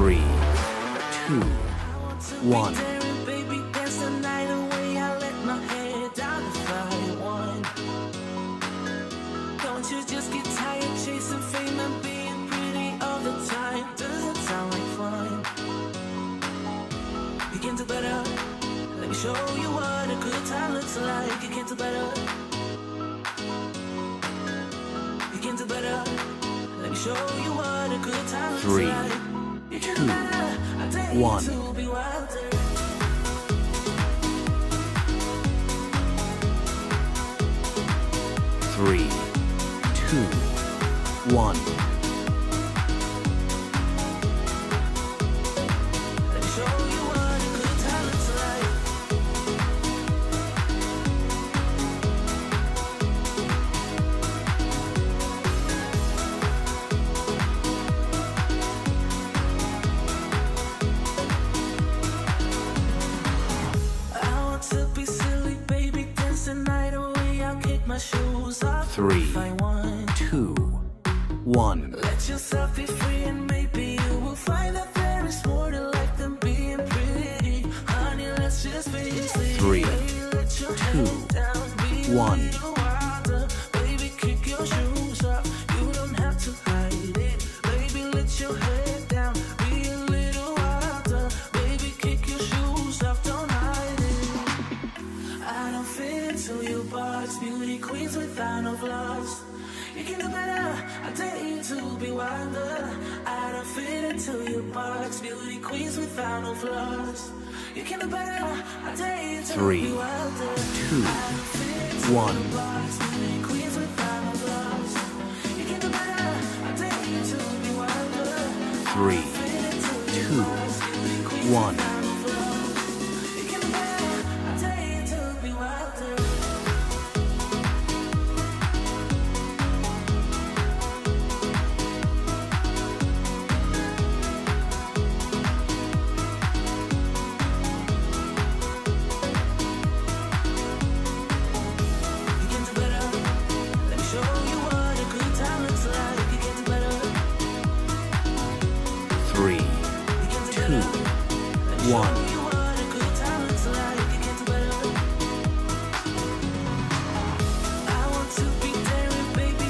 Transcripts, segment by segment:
3, 2, 1. Baby, dance the night away. I let my head down if I want. Don't you just get tired chasing fame and being pretty all the time? Does it sound like fun? You can do better. Let me show you what a good time looks like. You can do better. You can do better. Let me show you what a good time looks 3, like. You can do 2, better. I dare you 1. to be wilder. 3, 2, 1. Let me show you what a good time looks like. 3, 2, 1. Let yourself be free and maybe you will find that there is more to life than being pretty. Honey, let's just face it. 3, Baby, let your 2, head down, be a 1. little wilder. Baby, kick your shoes off. You don't have to hide it. Baby, let your head down, be a little wilder. Baby, kick your shoes off, don't hide it. I don't fit into your box, beauty queens without no flaws. You can do better, I dare you to be wilder. I don't fit into your box, beauty queens without no flaws. You can do better, I dare you to 3, be wilder. 2, 1. Box, beauty queens without no flaws. You can do better, I dare you to be wilder. 3, 2, 1. You can do better, I dare you to be wilder. 3, 2, 1.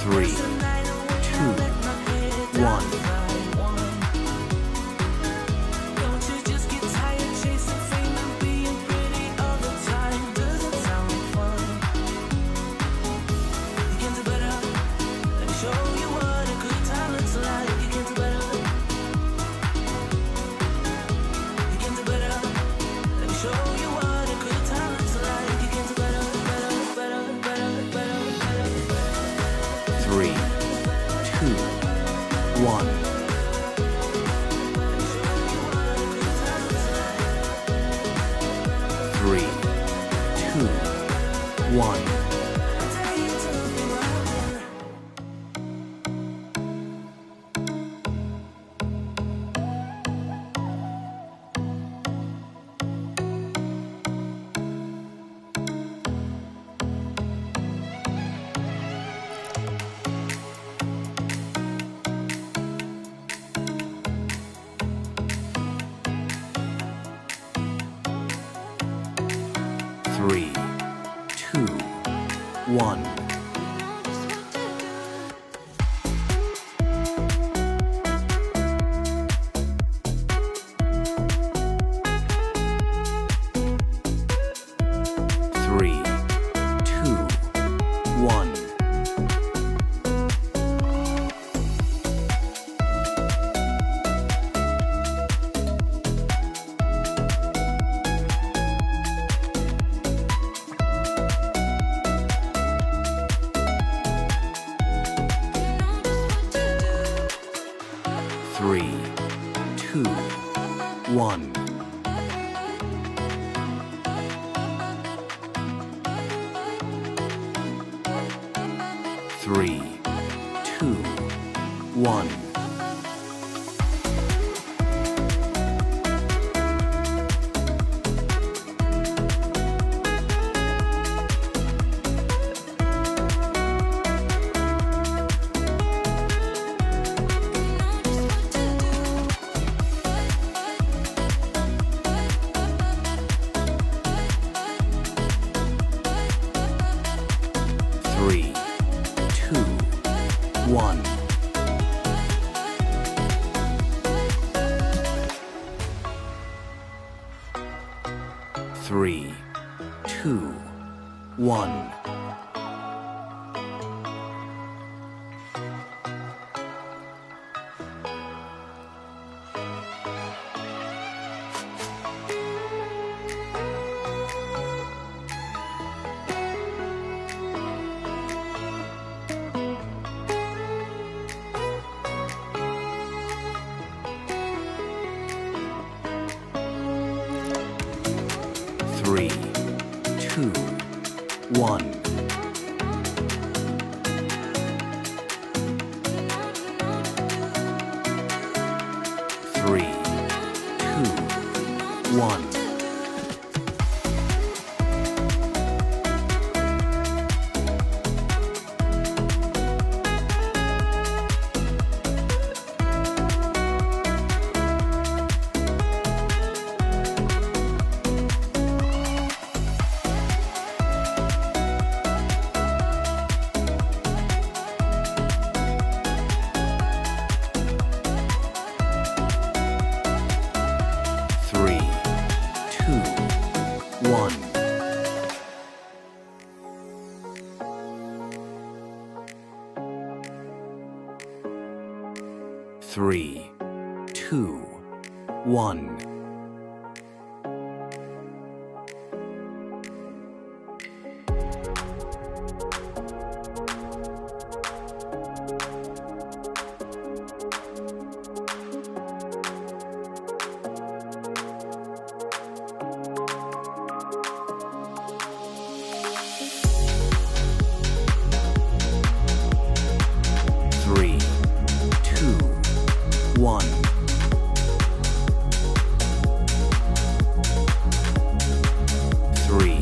3, 2, 1. Don't you just get tired chasing fame and being pretty all the time? Does it sound like fun? You can do better. Let me show you what a good time looks like. You can do better. You can do better. Let me show you what a good time looks like. You can do better, better, better, better, better, better, better. 3, 2, 1. 3, 2, 1. 3, 2, 1. 3, 2, 1. 3, 2, 1. 3, 2, 1. 3, 3, 2, 1. 3, 2, 1. 3, 2, 1. 3, 2, 1. 3, 2, 1. 3, 2, 1. 3, 2, 1. 3,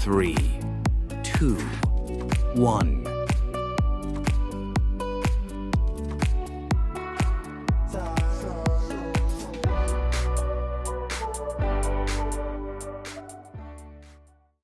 3, 2, 1.